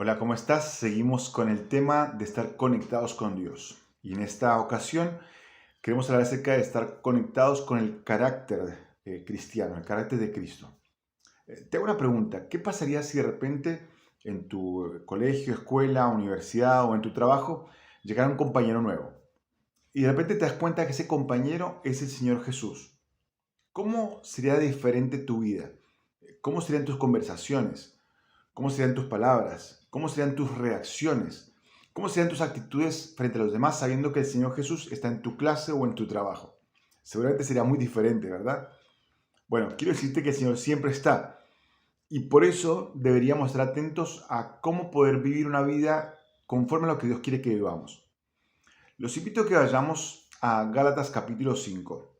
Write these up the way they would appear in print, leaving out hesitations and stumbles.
Hola, ¿cómo estás? Seguimos con el tema de estar conectados con Dios. Y en esta ocasión queremos hablar acerca de estar conectados con el carácter cristiano, el carácter de Cristo. Te hago una pregunta, ¿qué pasaría si de repente en tu colegio, escuela, universidad o en tu trabajo llegara un compañero nuevo? Y de repente te das cuenta que ese compañero es el Señor Jesús. ¿Cómo sería diferente tu vida? ¿Cómo serían tus conversaciones? ¿Cómo serían tus palabras? ¿Cómo serían tus reacciones? ¿Cómo serían tus actitudes frente a los demás sabiendo que el Señor Jesús está en tu clase o en tu trabajo? Seguramente sería muy diferente, ¿verdad? Bueno, quiero decirte que el Señor siempre está y por eso deberíamos estar atentos a cómo poder vivir una vida conforme a lo que Dios quiere que vivamos. Los invito a que vayamos a Gálatas capítulo 5.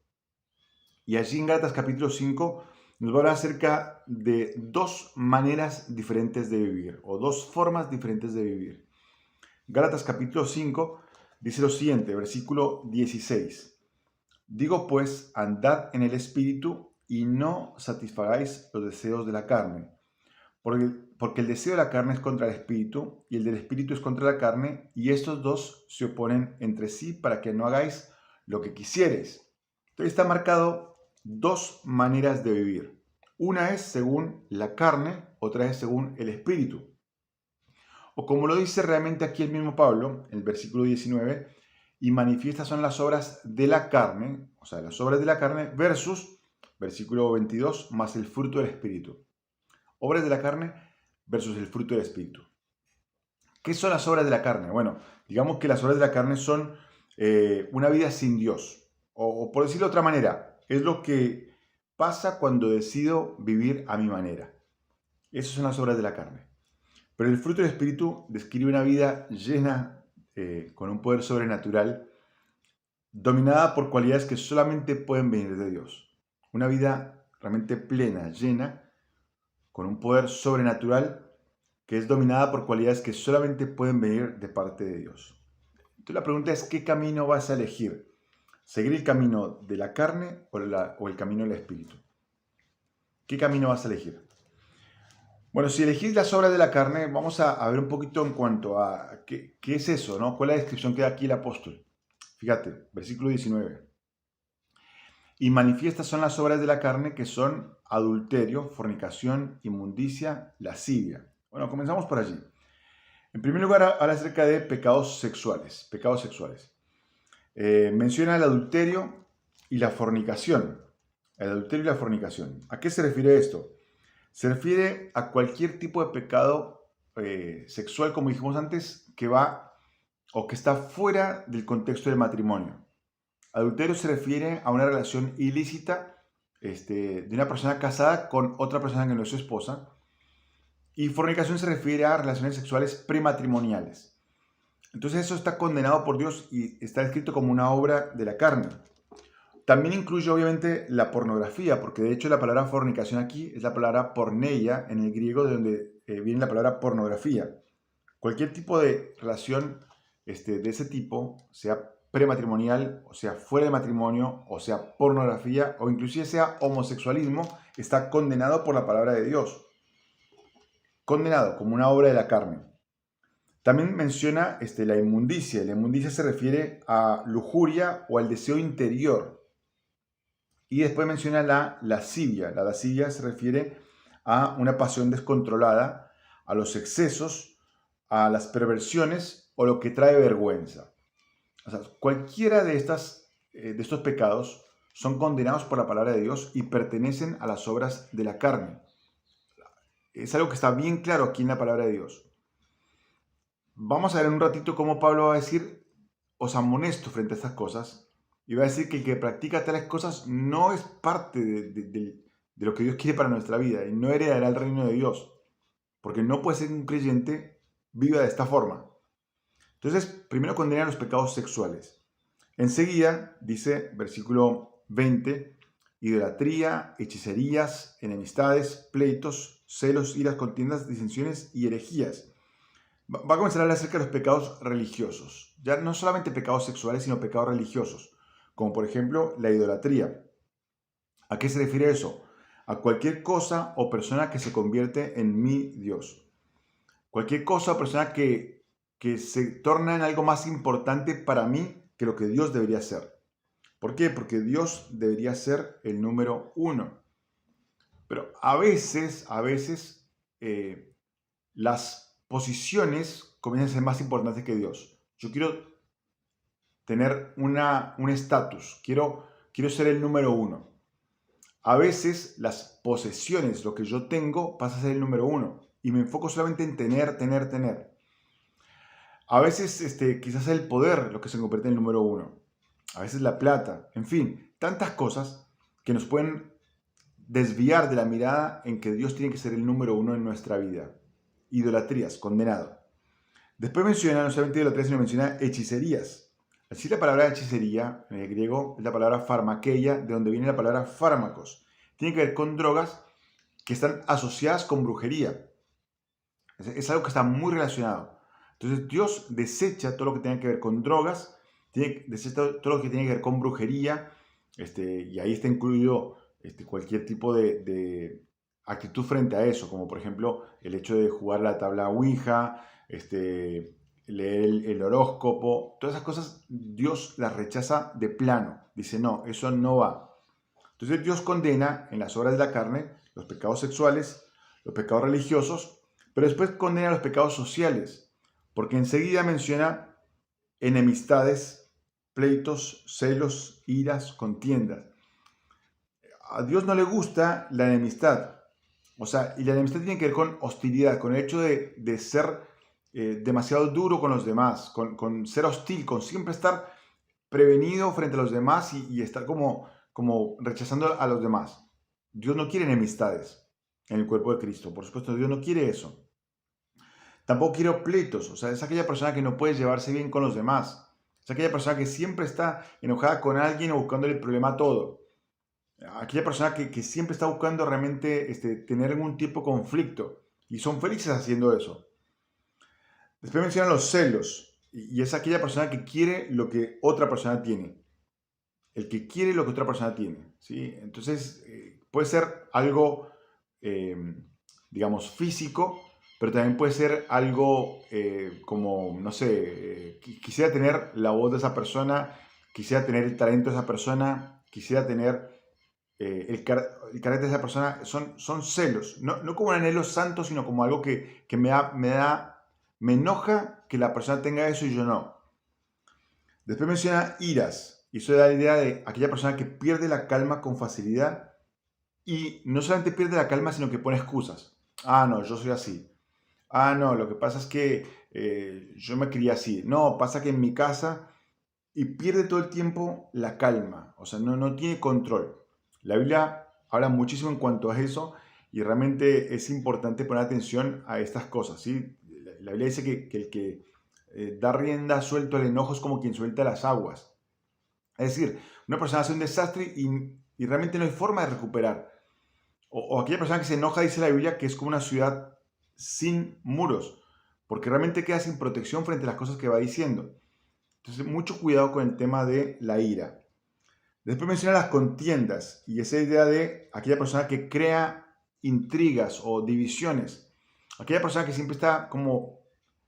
Y allí en Gálatas capítulo 5 nos va a hablar acerca de dos maneras diferentes de vivir o dos formas diferentes de vivir. Gálatas capítulo 5 dice lo siguiente, versículo 16. Digo pues, andad en el Espíritu y no satisfagáis los deseos de la carne, porque el deseo de la carne es contra el Espíritu y el del Espíritu es contra la carne, y estos dos se oponen entre sí para que no hagáis lo que quisiereis. Entonces está marcado dos maneras de vivir. Una es según la carne, otra es según el Espíritu. O como lo dice realmente aquí el mismo Pablo, en el versículo 19, y manifiestas son las obras de la carne, o sea, las obras de la carne, versus, versículo 22, más el fruto del Espíritu. Obras de la carne versus el fruto del Espíritu. ¿Qué son las obras de la carne? Bueno, digamos que las obras de la carne son una vida sin Dios. O por decirlo de otra manera, es lo que pasa cuando decido vivir a mi manera. Esas son las obras de la carne. Pero el fruto del Espíritu describe una vida llena, con un poder sobrenatural, dominada por cualidades que solamente pueden venir de Dios. Una vida realmente plena, llena, con un poder sobrenatural que es dominada por cualidades que solamente pueden venir de parte de Dios. Entonces la pregunta es, ¿qué camino vas a elegir? ¿Seguir el camino de la carne o el camino del Espíritu? ¿Qué camino vas a elegir? Bueno, si elegís las obras de la carne, vamos a ver un poquito en cuanto a qué es eso, ¿no? ¿Cuál es la descripción que da aquí el apóstol? Fíjate, versículo 19. Y manifiestas son las obras de la carne que son adulterio, fornicación, inmundicia, lascivia. Bueno, comenzamos por allí. En primer lugar, habla acerca de pecados sexuales. Pecados sexuales. Menciona el adulterio y la fornicación. El adulterio y la fornicación. ¿A qué se refiere esto? Se refiere a cualquier tipo de pecado sexual, como dijimos antes, que va o que está fuera del contexto del matrimonio. Adulterio se refiere a una relación ilícita de una persona casada con otra persona que no es su esposa. Y fornicación se refiere a relaciones sexuales prematrimoniales. Entonces eso está condenado por Dios y está escrito como una obra de la carne. También incluye obviamente la pornografía, porque de hecho la palabra fornicación aquí es la palabra porneia en el griego, de donde viene la palabra pornografía. Cualquier tipo de relación de ese tipo, sea prematrimonial, o sea fuera de matrimonio, o sea pornografía, o inclusive sea homosexualismo, está condenado por la palabra de Dios. Condenado como una obra de la carne. También menciona la inmundicia. La inmundicia se refiere a lujuria o al deseo interior. Y después menciona la lascivia. La lascivia se refiere a una pasión descontrolada, a los excesos, a las perversiones o lo que trae vergüenza. O sea, cualquiera de estos pecados son condenados por la palabra de Dios y pertenecen a las obras de la carne. Es algo que está bien claro aquí en la palabra de Dios. Vamos a ver en un ratito cómo Pablo va a decir, os amonesto frente a estas cosas, y va a decir que el que practica tales cosas no es parte de lo que Dios quiere para nuestra vida, y no heredará el reino de Dios, porque no puede ser que un creyente viva de esta forma. Entonces, primero condena los pecados sexuales. Enseguida, dice, versículo 20, idolatría, hechicerías, enemistades, pleitos, celos, iras, contiendas, disensiones y herejías. Va a comenzar a hablar acerca de los pecados religiosos. Ya no solamente pecados sexuales, sino pecados religiosos. Como por ejemplo la idolatría. ¿A qué se refiere eso? A cualquier cosa o persona que se convierte en mi Dios. Cualquier cosa o persona que se torna en algo más importante para mí que lo que Dios debería ser. ¿Por qué? Porque Dios debería ser el número uno. Pero a veces las posiciones comienzan a ser más importantes que Dios. Yo quiero tener un estatus, quiero ser el número uno. A veces las posesiones, lo que yo tengo, pasa a ser el número uno y me enfoco solamente en tener. A veces quizás el poder lo que se convierte en el número uno. A veces la plata, en fin, tantas cosas que nos pueden desviar de la mirada en que Dios tiene que ser el número uno en nuestra vida. Idolatrías, condenado. Después menciona no solamente idolatrías, sino menciona hechicerías. Así la palabra hechicería, en el griego, es la palabra farmakeia, de donde viene la palabra fármacos. Tiene que ver con drogas que están asociadas con brujería. Es algo que está muy relacionado. Entonces Dios desecha todo lo que tenga que ver con drogas, desecha todo lo que tiene que ver con brujería, y ahí está incluido cualquier tipo de actitud frente a eso, como por ejemplo el hecho de jugar la tabla Ouija, leer el horóscopo, todas esas cosas Dios las rechaza de plano. Dice, no, eso no va. Entonces Dios condena en las obras de la carne los pecados sexuales, los pecados religiosos, pero después condena los pecados sociales, porque enseguida menciona enemistades, pleitos, celos, iras, contiendas. A Dios no le gusta la enemistad. O sea, y la enemistad tiene que ver con hostilidad, con el hecho de ser demasiado duro con los demás, con ser hostil, con siempre estar prevenido frente a los demás y estar como rechazando a los demás. Dios no quiere enemistades en el cuerpo de Cristo. Por supuesto, Dios no quiere eso. Tampoco quiere pleitos. O sea, es aquella persona que no puede llevarse bien con los demás. Es aquella persona que siempre está enojada con alguien o buscándole el problema a todo. Aquella persona que siempre está buscando realmente tener algún tipo de conflicto. Y son felices haciendo eso. Después menciona los celos. Y es aquella persona que quiere lo que otra persona tiene. El que quiere lo que otra persona tiene. ¿Sí? Entonces, puede ser algo, digamos, físico, pero también puede ser algo como, no sé, quisiera tener la voz de esa persona, quisiera tener el talento de esa persona, quisiera tener el carácter de esa persona. Son celos, no como un anhelo santo, sino como algo que me enoja que la persona tenga eso y yo no. Después menciona iras, y eso da la idea de aquella persona que pierde la calma con facilidad y no solamente pierde la calma, sino que pone excusas. Ah, no, yo soy así. Ah, no, lo que pasa es que yo me crié así. No, pasa que en mi casa y pierde todo el tiempo la calma, o sea, no tiene control. La Biblia habla muchísimo en cuanto a eso y realmente es importante poner atención a estas cosas, ¿sí? La Biblia dice que el que da rienda suelto al enojo es como quien suelta las aguas. Es decir, una persona hace un desastre y realmente no hay forma de recuperar. O aquella persona que se enoja, dice la Biblia, que es como una ciudad sin muros, porque realmente queda sin protección frente a las cosas que va diciendo. Entonces, mucho cuidado con el tema de la ira. Después menciona las contiendas y esa idea de aquella persona que crea intrigas o divisiones. Aquella persona que siempre está como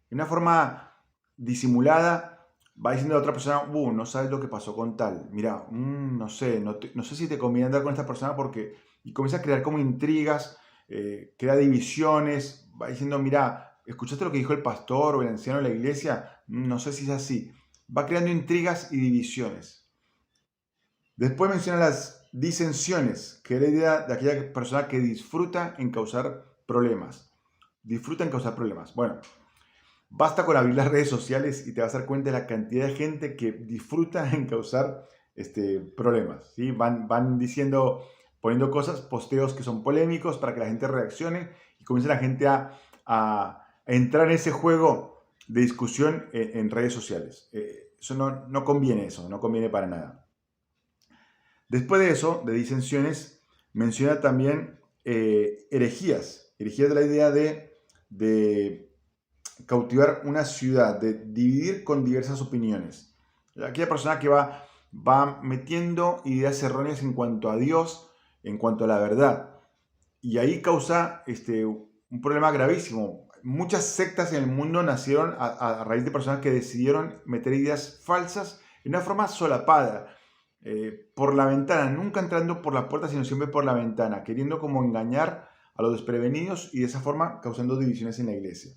de una forma disimulada, va diciendo a otra persona, no sabes lo que pasó con tal. Mira, no sé, no sé si te conviene andar con esta persona porque... Y comienza a crear como intrigas, crea divisiones, va diciendo, mira, ¿escuchaste lo que dijo el pastor o el anciano de la iglesia? No sé si es así. Va creando intrigas y divisiones. Después menciona las disensiones, que es la idea de aquella persona que disfruta en causar problemas. Disfruta en causar problemas. Bueno, basta con abrir las redes sociales y te vas a dar cuenta de la cantidad de gente que disfruta en causar problemas. ¿Sí? Van diciendo, poniendo cosas, posteos que son polémicos para que la gente reaccione y comience la gente a entrar en ese juego de discusión en redes sociales. Eso no conviene, no conviene para nada. Después de eso, de disensiones, menciona también herejías. Herejías de la idea de cautivar una ciudad, de dividir con diversas opiniones. Aquella persona que va metiendo ideas erróneas en cuanto a Dios, en cuanto a la verdad. Y ahí causa un problema gravísimo. muchas sectas en el mundo nacieron a raíz de personas que decidieron meter ideas falsas de una forma solapada, por la ventana, nunca entrando por la puerta, sino siempre por la ventana, queriendo como engañar a los desprevenidos y de esa forma causando divisiones en la iglesia.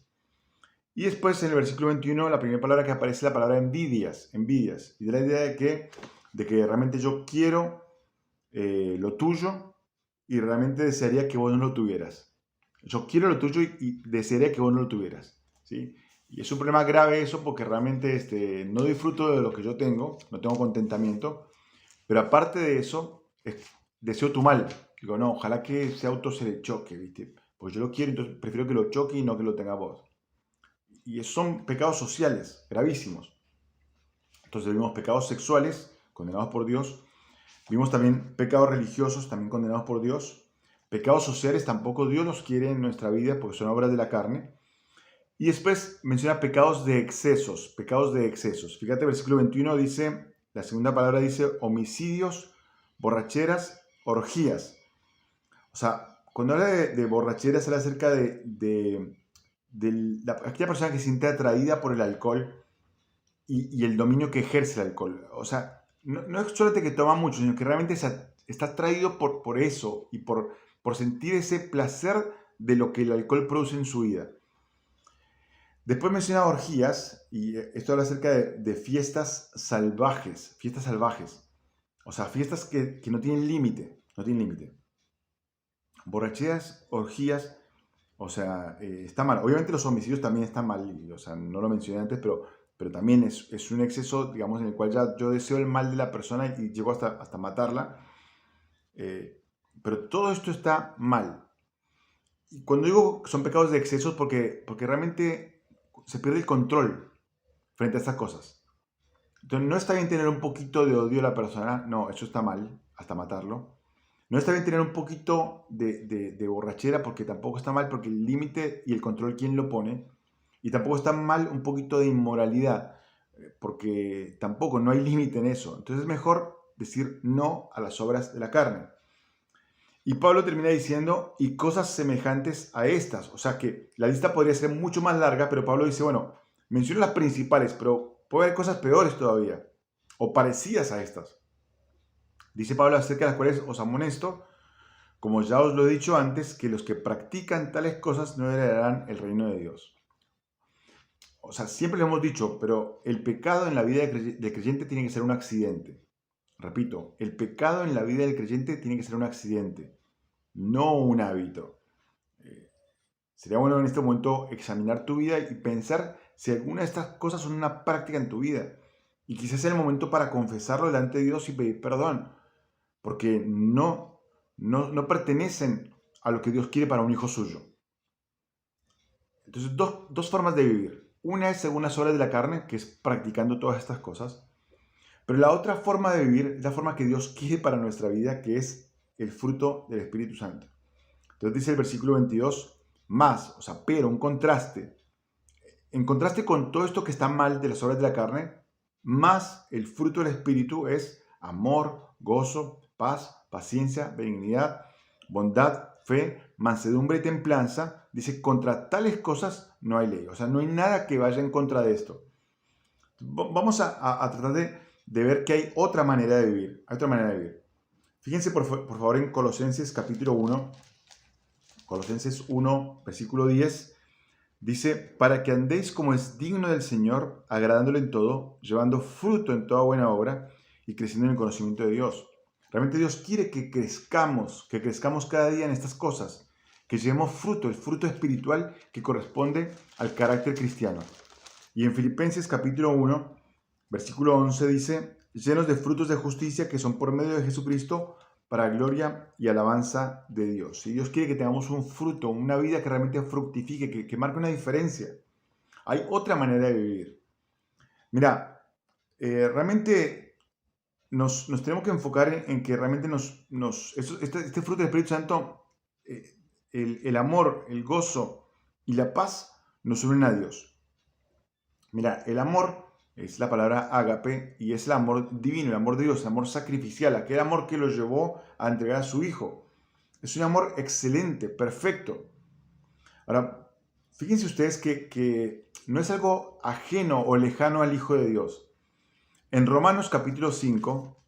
Y después en el versículo 21, la primera palabra que aparece es la palabra envidias, y de la idea de que realmente yo quiero lo tuyo y realmente desearía que vos no lo tuvieras. Yo quiero lo tuyo y desearía que vos no lo tuvieras, ¿sí? Y es un problema grave eso porque realmente no disfruto de lo que yo tengo, no tengo contentamiento, pero aparte de eso, deseo tu mal. Digo, no, ojalá que ese auto se le choque, ¿viste? Pues yo lo quiero, entonces prefiero que lo choque y no que lo tenga vos. Y esos son pecados sociales, gravísimos. Entonces vimos pecados sexuales, condenados por Dios. Vimos también pecados religiosos, también condenados por Dios. Pecados sociales, tampoco Dios los quiere en nuestra vida porque son obras de la carne. Y después menciona pecados de excesos, pecados de excesos. Fíjate, versículo 21 dice, la segunda palabra dice homicidios, borracheras, orgías. O sea, cuando habla de borracheras, habla acerca de aquella persona que se siente atraída por el alcohol y el dominio que ejerce el alcohol. O sea, no es solamente que toma mucho, sino que realmente está atraído por eso y por sentir ese placer de lo que el alcohol produce en su vida. Después menciona orgías, y esto habla acerca de fiestas salvajes, o sea, fiestas que no tienen límite, Borracheras, orgías, o sea, está mal. Obviamente los homicidios también están mal, o sea, no lo mencioné antes, pero también es un exceso, digamos, en el cual ya yo deseo el mal de la persona y llego hasta matarla. Pero todo esto está mal. Y cuando digo que son pecados de excesos, porque realmente se pierde el control frente a estas cosas. Entonces, no está bien tener un poquito de odio a la persona, no, eso está mal, hasta matarlo. No está bien tener un poquito de borrachera, porque tampoco está mal, porque el límite y el control, ¿quién lo pone? Y tampoco está mal un poquito de inmoralidad, porque tampoco no hay límite en eso. Entonces es mejor decir no a las obras de la carne. Y Pablo termina diciendo, y cosas semejantes a estas. O sea que la lista podría ser mucho más larga, pero Pablo dice, bueno, menciona las principales, pero puede haber cosas peores todavía, o parecidas a estas. Dice Pablo acerca de las cuales os amonesto, como ya os lo he dicho antes, que los que practican tales cosas no heredarán el reino de Dios. O sea, siempre lo hemos dicho, pero el pecado en la vida del creyente tiene que ser un accidente. Repito, el pecado en la vida del creyente tiene que ser un accidente, no un hábito. Sería bueno en este momento examinar tu vida y pensar si alguna de estas cosas son una práctica en tu vida. Y quizás sea el momento para confesarlo delante de Dios y pedir perdón, porque no pertenecen a lo que Dios quiere para un hijo suyo. Entonces, dos formas de vivir. Una es según las obras de la carne, que es practicando todas estas cosas. Pero la otra forma de vivir es la forma que Dios quiere para nuestra vida, que es el fruto del Espíritu Santo. Entonces dice el versículo 22, más, o sea, pero, un contraste. En contraste con todo esto que está mal de las obras de la carne, más el fruto del Espíritu es amor, gozo, paz, paciencia, benignidad, bondad, fe, mansedumbre y templanza. Dice, contra tales cosas no hay ley. O sea, no hay nada que vaya en contra de esto. Vamos a tratar de ver que hay otra manera de vivir. Hay otra manera de vivir. Fíjense por favor en Colosenses capítulo 1. Colosenses 1, versículo 10. Dice, para que andéis como es digno del Señor, agradándole en todo, llevando fruto en toda buena obra y creciendo en el conocimiento de Dios. Realmente Dios quiere que crezcamos cada día en estas cosas, que llevemos fruto, el fruto espiritual que corresponde al carácter cristiano. Y en Filipenses capítulo 1, versículo 11 dice, llenos de frutos de justicia que son por medio de Jesucristo, para gloria y alabanza de Dios. Y Dios quiere que tengamos un fruto, una vida que realmente fructifique, que marque una diferencia. Hay otra manera de vivir. Mira, realmente nos tenemos que enfocar en que realmente este fruto del Espíritu Santo, el amor, el gozo y la paz nos unen a Dios. Mira, el amor es la palabra ágape y es el amor divino, el amor de Dios, el amor sacrificial, aquel amor que lo llevó a entregar a su Hijo. Es un amor excelente, perfecto. Ahora, Fíjense ustedes que no es algo ajeno o lejano al Hijo de Dios. En Romanos capítulo 5,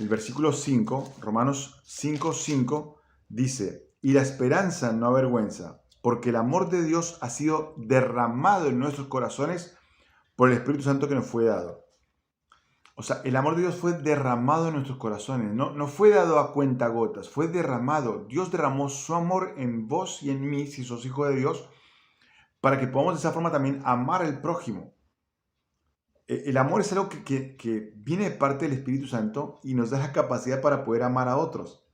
el versículo 5, Romanos 5:5, dice, y la esperanza no avergüenza, porque el amor de Dios ha sido derramado en nuestros corazones por el Espíritu Santo que nos fue dado. O sea, el amor de Dios fue derramado en nuestros corazones, no fue dado a cuentagotas, fue derramado. Dios derramó su amor en vos y en mí, si sos hijo de Dios, para que podamos de esa forma también amar al prójimo. El amor es algo que viene de parte del Espíritu Santo y nos da la capacidad para poder amar a otros.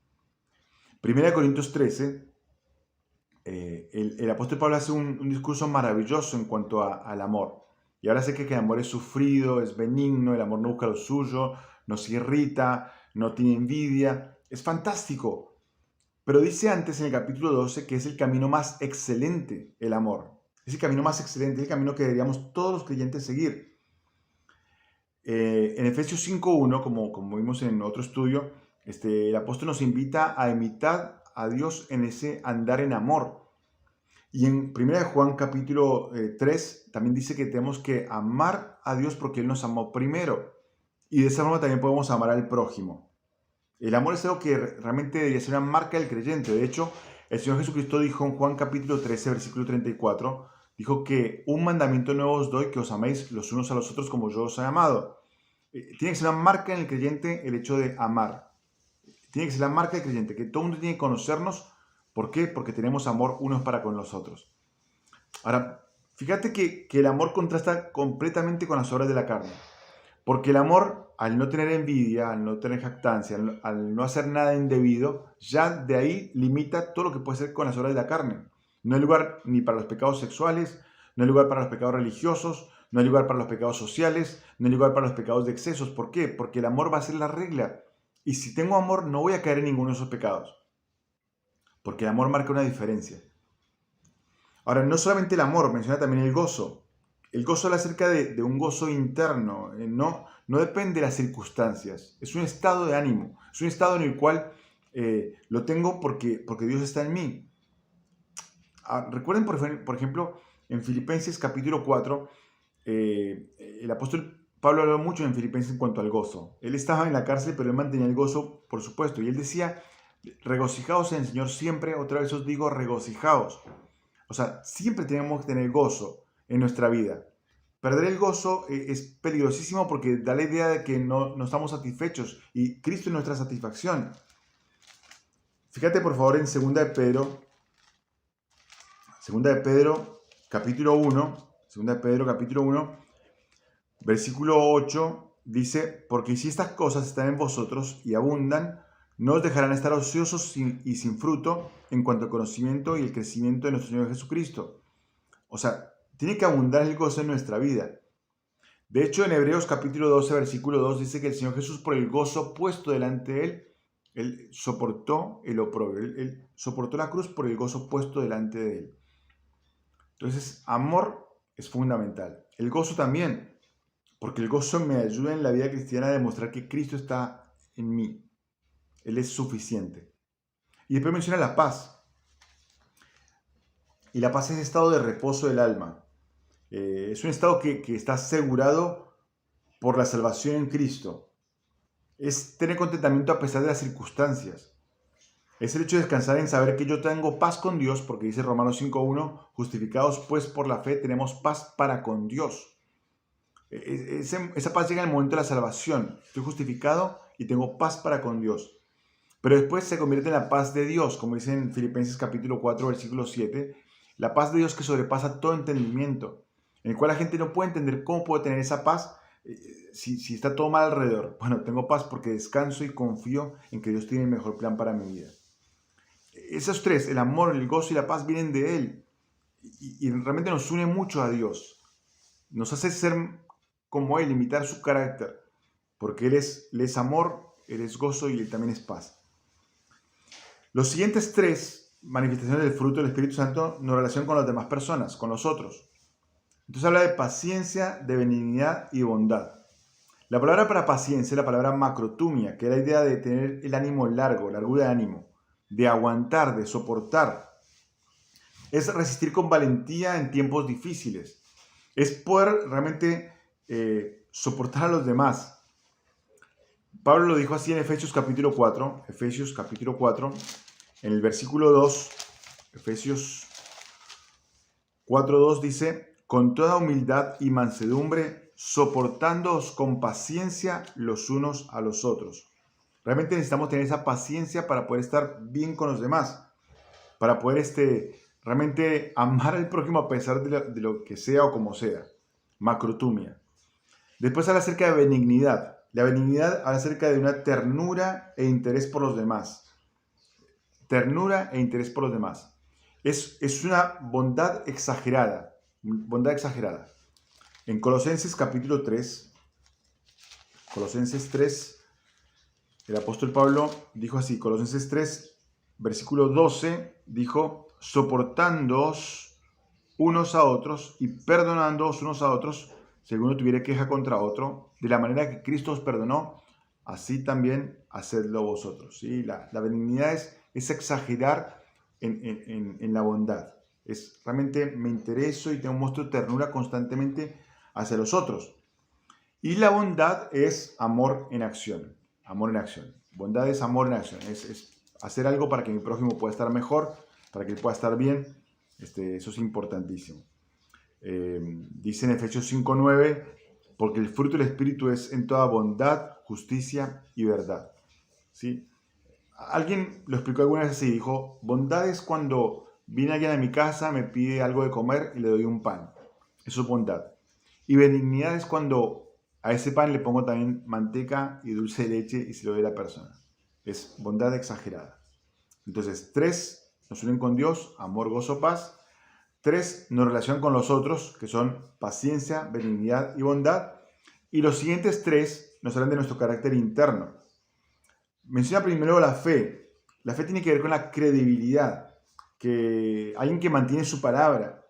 1 Corintios 13, el apóstol Pablo hace un discurso maravilloso en cuanto al amor. Y ahora sé que el amor es sufrido, es benigno, el amor no busca lo suyo, no se irrita, no tiene envidia. Es fantástico. Pero dice antes en el capítulo 12 que es el camino más excelente, el amor. Es el camino más excelente, es el camino que deberíamos todos los creyentes seguir. En Efesios 5:1, como vimos en otro estudio, el apóstol nos invita a imitar a Dios en ese andar en amor. Y en 1 Juan capítulo 3 también dice que tenemos que amar a Dios porque Él nos amó primero. Y de esa forma también podemos amar al prójimo. El amor es algo que realmente debería ser una marca del creyente. De hecho, el Señor Jesucristo dijo en Juan capítulo 13, versículo 34, dijo que un mandamiento nuevo os doy, que os améis los unos a los otros como yo os he amado. Tiene que ser una marca en el creyente el hecho de amar. Tiene que ser la marca del creyente, que todo el mundo tiene que conocernos. ¿Por qué? Porque tenemos amor unos para con los otros. Ahora, fíjate que el amor contrasta completamente con las obras de la carne. Porque el amor, al no tener envidia, al no tener jactancia, al no hacer nada indebido, ya de ahí limita todo lo que puede ser con las obras de la carne. No hay lugar ni para los pecados sexuales, no hay lugar para los pecados religiosos, no hay lugar para los pecados sociales, no hay lugar para los pecados de excesos. ¿Por qué? Porque el amor va a ser la regla. Y si tengo amor, no voy a caer en ninguno de esos pecados. Porque el amor marca una diferencia. Ahora, no solamente el amor, menciona también el gozo. El gozo habla acerca de un gozo interno, no depende de las circunstancias, es un estado de ánimo, es un estado en el cual lo tengo porque Dios está en mí. Recuerden, por ejemplo, en Filipenses capítulo 4, el apóstol Pablo habló mucho en Filipenses en cuanto al gozo. Él estaba en la cárcel, pero él mantenía el gozo, por supuesto, y él decía, regocijaos en el Señor siempre, otra vez os digo, regocijaos. O sea, siempre tenemos que tener gozo en nuestra vida. Perder el gozo es peligrosísimo porque da la idea de que no estamos satisfechos y Cristo es nuestra satisfacción. Fíjate por favor en 2 de Pedro capítulo 1, versículo 8, dice, porque si estas cosas están en vosotros y abundan, no os dejarán estar ociosos y sin fruto en cuanto al conocimiento y el crecimiento de nuestro Señor Jesucristo. O sea, tiene que abundar el gozo en nuestra vida. De hecho, en Hebreos capítulo 12, versículo 2, dice que el Señor Jesús, por el gozo puesto delante de Él soportó el oprobio. Él soportó la cruz por el gozo puesto delante de Él. Entonces, amor es fundamental. El gozo también, porque el gozo me ayuda en la vida cristiana a demostrar que Cristo está en mí. Él es suficiente. Y después menciona la paz. Y la paz es estado de reposo del alma. Es un estado que está asegurado por la salvación en Cristo. Es tener contentamiento a pesar de las circunstancias. Es el hecho de descansar en saber que yo tengo paz con Dios, porque dice Romanos 5:1, justificados pues por la fe tenemos paz para con Dios. Esa paz llega en el momento de la salvación. Estoy justificado y tengo paz para con Dios. Pero después se convierte en la paz de Dios, como dice en Filipenses capítulo 4, versículo 7, la paz de Dios que sobrepasa todo entendimiento, en el cual la gente no puede entender cómo puedo tener esa paz si está todo mal alrededor. Bueno, tengo paz porque descanso y confío en que Dios tiene el mejor plan para mi vida. Esos tres, el amor, el gozo y la paz, vienen de Él y realmente nos une mucho a Dios. Nos hace ser como Él, imitar su carácter, porque Él es amor, Él es gozo y Él también es paz. Los siguientes tres manifestaciones del fruto del Espíritu Santo nos relacionan con las demás personas, con los otros. Entonces habla de paciencia, de benignidad y bondad. La palabra para paciencia es la palabra macrotumia, que es la idea de tener el ánimo largo, largura de ánimo, de aguantar, de soportar. Es resistir con valentía en tiempos difíciles. Es poder realmente soportar a los demás. Pablo lo dijo así en Efesios capítulo 4, en el versículo 2, Efesios 4:2 dice, con toda humildad y mansedumbre, soportándoos con paciencia los unos a los otros. Realmente necesitamos tener esa paciencia para poder estar bien con los demás, para poder realmente amar al prójimo a pesar de lo que sea o como sea. Macrotumia. Después habla acerca de benignidad. La benignidad habla acerca de una ternura e interés por los demás. Ternura e interés por los demás. Es una bondad exagerada. Bondad exagerada. En Colosenses capítulo 3, Colosenses 3, el apóstol Pablo dijo así, Colosenses 3, versículo 12, dijo, soportándoos unos a otros y perdonándoos unos a otros, si alguno tuviera queja contra otro, de la manera que Cristo os perdonó, así también hacedlo vosotros. ¿Sí? La benignidad es exagerar en la bondad. Es realmente me intereso y muestro ternura constantemente hacia los otros. Y la bondad es amor en acción. Amor en acción. Bondad es amor en acción. Es hacer algo para que mi prójimo pueda estar mejor, para que él pueda estar bien. Eso es importantísimo. Dice en Efesios 5:9, porque el fruto del Espíritu es en toda bondad, justicia y verdad. ¿Sí? Alguien lo explicó alguna vez así, dijo, bondad es cuando viene alguien a mi casa, me pide algo de comer y le doy un pan. Eso es bondad. Y benignidad es cuando a ese pan le pongo también manteca y dulce de leche y se lo doy a la persona. Es bondad exagerada. Entonces, 3 nos unen con Dios, amor, gozo, paz. 3 nos relacionan con los otros, que son paciencia, benignidad y bondad. Y los siguientes 3 nos hablan de nuestro carácter interno. Menciona primero la fe. La fe tiene que ver con la credibilidad, que alguien que mantiene su palabra,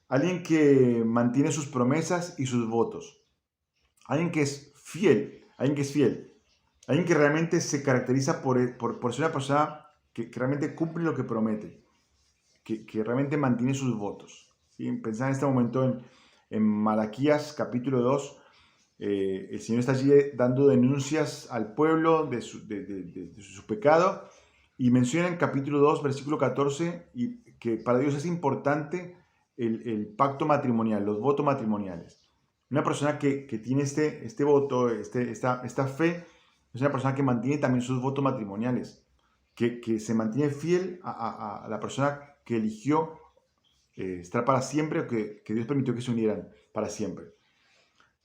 alguien que mantiene sus promesas y sus votos, alguien que es fiel, alguien que realmente se caracteriza por ser una persona que realmente cumple lo que promete, que realmente mantiene sus votos. ¿Sí? Pensar en este momento en Malaquías capítulo 2, el Señor está allí dando denuncias al pueblo de su pecado y menciona en capítulo 2, versículo 14, que para Dios es importante el pacto matrimonial, los votos matrimoniales. Una persona que tiene este voto, esta fe, es una persona que mantiene también sus votos matrimoniales, que se mantiene fiel a la persona que eligió estar para siempre o que Dios permitió que se unieran para siempre.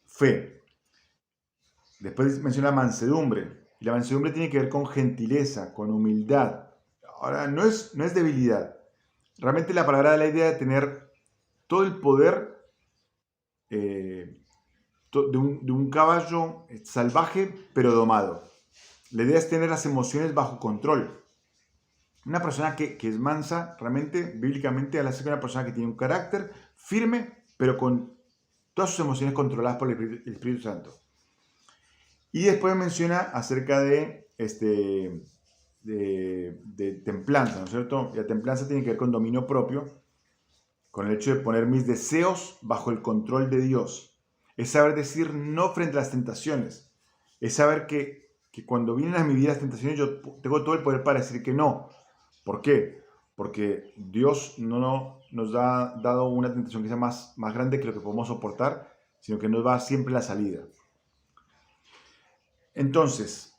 Fe. Después menciona mansedumbre. Y la mansedumbre tiene que ver con gentileza, con humildad. Ahora, no es debilidad. Realmente la palabra da la idea de tener todo el poder de un caballo salvaje, pero domado. La idea es tener las emociones bajo control. Una persona que es mansa, realmente, bíblicamente, habla de una persona que tiene un carácter firme, pero con todas sus emociones controladas por el Espíritu Santo. Y después menciona acerca de templanza, ¿no es cierto? Y la templanza tiene que ver con dominio propio, con el hecho de poner mis deseos bajo el control de Dios. Es saber decir no frente a las tentaciones. Es saber que cuando vienen a mi vida las tentaciones, yo tengo todo el poder para decir que no. ¿Por qué? Porque Dios no nos ha dado una tentación que sea más grande que lo que podemos soportar, sino que nos va siempre la salida. Entonces,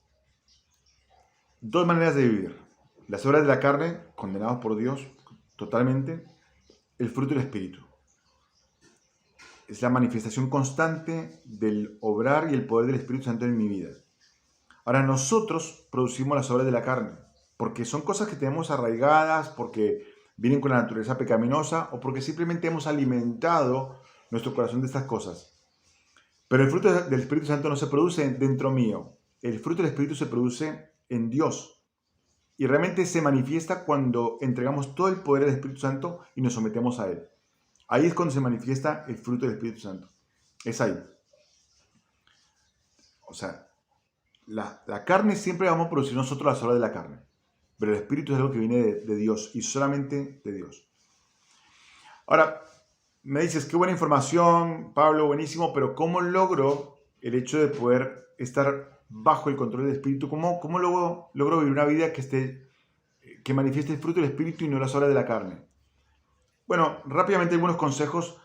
dos maneras de vivir. Las obras de la carne, condenados por Dios totalmente. El fruto del Espíritu. Es la manifestación constante del obrar y el poder del Espíritu Santo en mi vida. Ahora, nosotros producimos las obras de la carne, porque son cosas que tenemos arraigadas, porque vienen con la naturaleza pecaminosa o porque simplemente hemos alimentado nuestro corazón de estas cosas. Pero el fruto del Espíritu Santo no se produce dentro mío. El fruto del Espíritu se produce en Dios. Y realmente se manifiesta cuando entregamos todo el poder del Espíritu Santo y nos sometemos a Él. Ahí es cuando se manifiesta el fruto del Espíritu Santo. Es ahí. O sea, la carne siempre vamos a producir nosotros las obras de la carne. Pero el Espíritu es algo que viene de Dios y solamente de Dios. Ahora, me dices, qué buena información, Pablo, buenísimo, pero ¿cómo logro el hecho de poder estar bajo el control del Espíritu? ¿Cómo logro vivir una vida que manifieste el fruto del Espíritu y no las obras de la carne? Bueno, rápidamente hay algunos consejos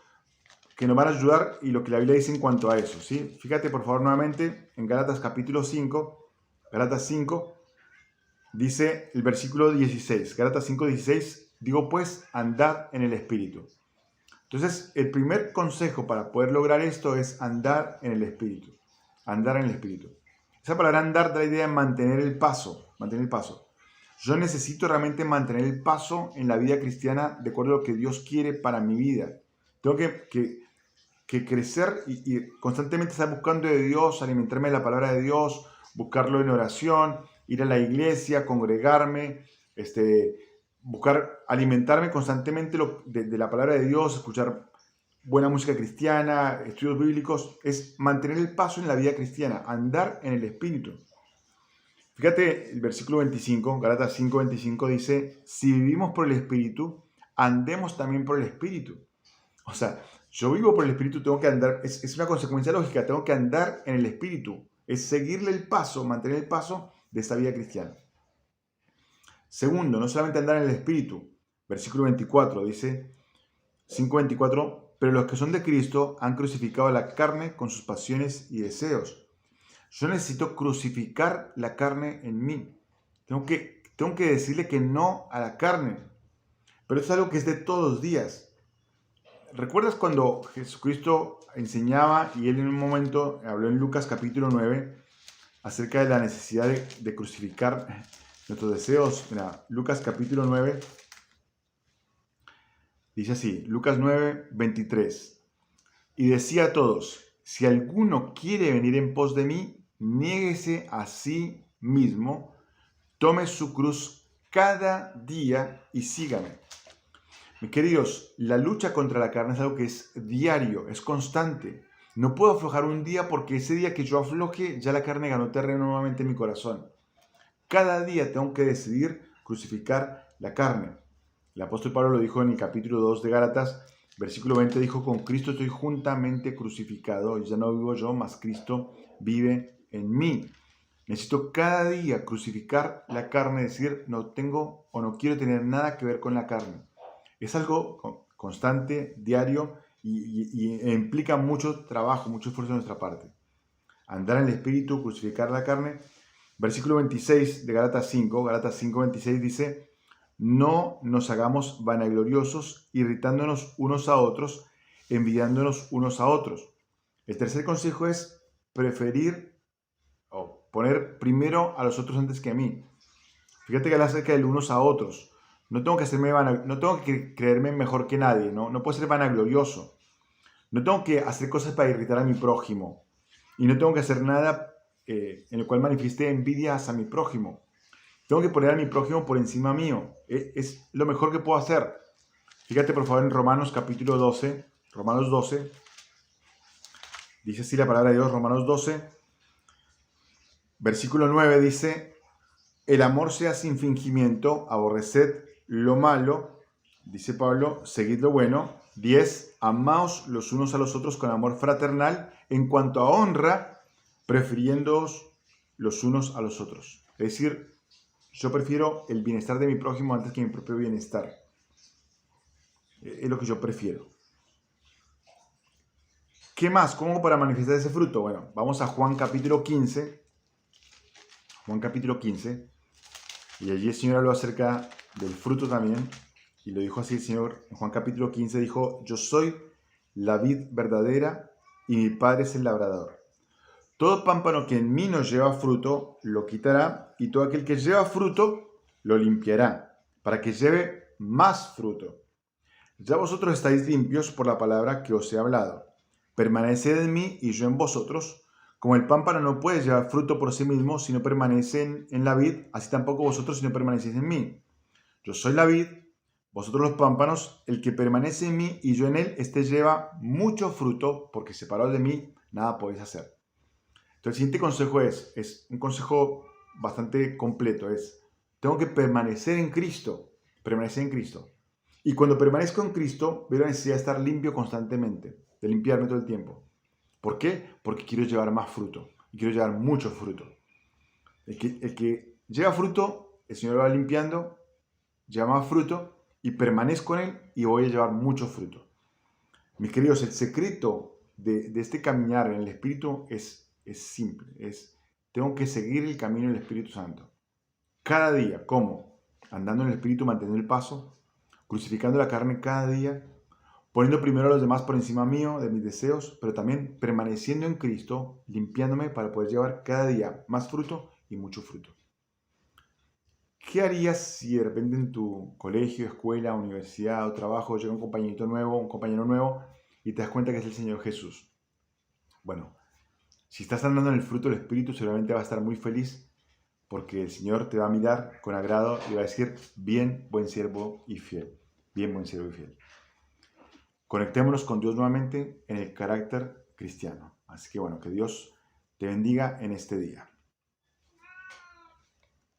que nos van a ayudar y lo que la Biblia dice en cuanto a eso, ¿sí? Fíjate por favor nuevamente en Gálatas capítulo 5, Gálatas 5, dice el versículo 16, Gálatas 5, 16, digo pues, andad en el Espíritu. Entonces, el primer consejo para poder lograr esto es andar en el Espíritu, andar en el Espíritu. Esa palabra andar da la idea de mantener el paso, mantener el paso. Yo necesito realmente mantener el paso en la vida cristiana de acuerdo a lo que Dios quiere para mi vida. Tengo que crecer y constantemente estar buscando de Dios, alimentarme de la palabra de Dios, buscarlo en oración, ir a la iglesia, congregarme, buscar alimentarme constantemente de la palabra de Dios, escuchar buena música cristiana, estudios bíblicos, es mantener el paso en la vida cristiana, andar en el Espíritu. Fíjate el versículo 25, Gálatas 5:25 dice, si vivimos por el Espíritu, andemos también por el Espíritu. O sea, yo vivo por el Espíritu, tengo que andar, es una consecuencia lógica, tengo que andar en el Espíritu, es seguirle el paso, mantener el paso de esta vida cristiana. Segundo, no solamente andar en el Espíritu, versículo 24 dice, 5:24, pero los que son de Cristo han crucificado la carne con sus pasiones y deseos. Yo necesito crucificar la carne en mí. Tengo que decirle que no a la carne. Pero es algo que es de todos los días. ¿Recuerdas cuando Jesucristo enseñaba y él en un momento habló en Lucas capítulo 9 acerca de la necesidad de crucificar nuestros deseos? Mira, Lucas capítulo 9 dice así, Lucas 9, 23. Y decía a todos, si alguno quiere venir en pos de mí, niéguese a sí mismo, tome su cruz cada día y sígame. Mis queridos, la lucha contra la carne es algo que es diario, es constante. No puedo aflojar un día porque ese día que yo afloje, ya la carne ganó terreno nuevamente en mi corazón. Cada día tengo que decidir crucificar la carne. El apóstol Pablo lo dijo en el capítulo 2 de Gálatas, versículo 20, dijo, con Cristo estoy juntamente crucificado, y ya no vivo yo, mas Cristo vive en mí. Necesito cada día crucificar la carne, decir, no tengo o no quiero tener nada que ver con la carne. Es algo constante, diario, y implica mucho trabajo, mucho esfuerzo de nuestra parte. Andar en el Espíritu, crucificar la carne. Versículo 26 de Gálatas 5, Gálatas 5, 26 dice, no nos hagamos vanagloriosos, irritándonos unos a otros, envidiándonos unos a otros. El tercer consejo es preferir o poner primero a los otros antes que a mí. Fíjate que habla acerca de unos a otros. No tengo que creerme mejor que nadie, no puedo ser vanaglorioso. No tengo que hacer cosas para irritar a mi prójimo. Y no tengo que hacer nada en el cual manifieste envidias a mi prójimo. Tengo que poner a mi prójimo por encima mío. Es lo mejor que puedo hacer. Fíjate por favor en Romanos capítulo 12. Romanos 12. Dice así la palabra de Dios, Romanos 12. Versículo 9 dice, el amor sea sin fingimiento, aborreced lo malo, dice Pablo, seguid lo bueno. 10. Amaos los unos a los otros con amor fraternal, en cuanto a honra, prefiriéndoos los unos a los otros. Es decir, yo prefiero el bienestar de mi prójimo antes que mi propio bienestar. Es lo que yo prefiero. ¿Qué más? ¿Cómo para manifestar ese fruto? Bueno, vamos a Juan capítulo 15. Juan capítulo 15. Y allí el Señor habló acerca del fruto también. Y lo dijo así el Señor en Juan capítulo 15. Dijo, yo soy la vid verdadera y mi Padre es el labrador. Todo pámpano que en mí no lleva fruto, lo quitará. Y todo aquel que lleva fruto, lo limpiará, para que lleve más fruto. Ya vosotros estáis limpios por la palabra que os he hablado. Permaneced en mí y yo en vosotros. Como el pámpano no puede llevar fruto por sí mismo si no permanece en la vid, así tampoco vosotros si no permanecéis en mí. Yo soy la vid, vosotros los pámpanos, el que permanece en mí y yo en él, este lleva mucho fruto, porque separados de mí, nada podéis hacer. Entonces el siguiente consejo es un consejo bastante completo, tengo que permanecer en Cristo, permanecer en Cristo. Y cuando permanezco en Cristo, veo la necesidad de estar limpio constantemente, de limpiarme todo el tiempo. ¿Por qué? Porque quiero llevar más fruto, y quiero llevar mucho fruto. El que lleva fruto, el Señor lo va limpiando, lleva más fruto, y permanezco en Él, y voy a llevar mucho fruto. Mis queridos, el secreto de este caminar en el Espíritu es simple, tengo que seguir el camino del Espíritu Santo. Cada día, ¿cómo? Andando en el Espíritu, manteniendo el paso, crucificando la carne cada día, poniendo primero a los demás por encima mío, de mis deseos, pero también permaneciendo en Cristo, limpiándome para poder llevar cada día más fruto y mucho fruto. ¿Qué harías si de repente en tu colegio, escuela, universidad o trabajo llega un compañerito nuevo, un compañero nuevo y te das cuenta que es el Señor Jesús? Bueno, si estás andando en el fruto del Espíritu, seguramente vas a estar muy feliz porque el Señor te va a mirar con agrado y va a decir, bien, buen siervo y fiel. Bien, buen siervo y fiel. Conectémonos con Dios nuevamente en el carácter cristiano. Así que bueno, que Dios te bendiga en este día.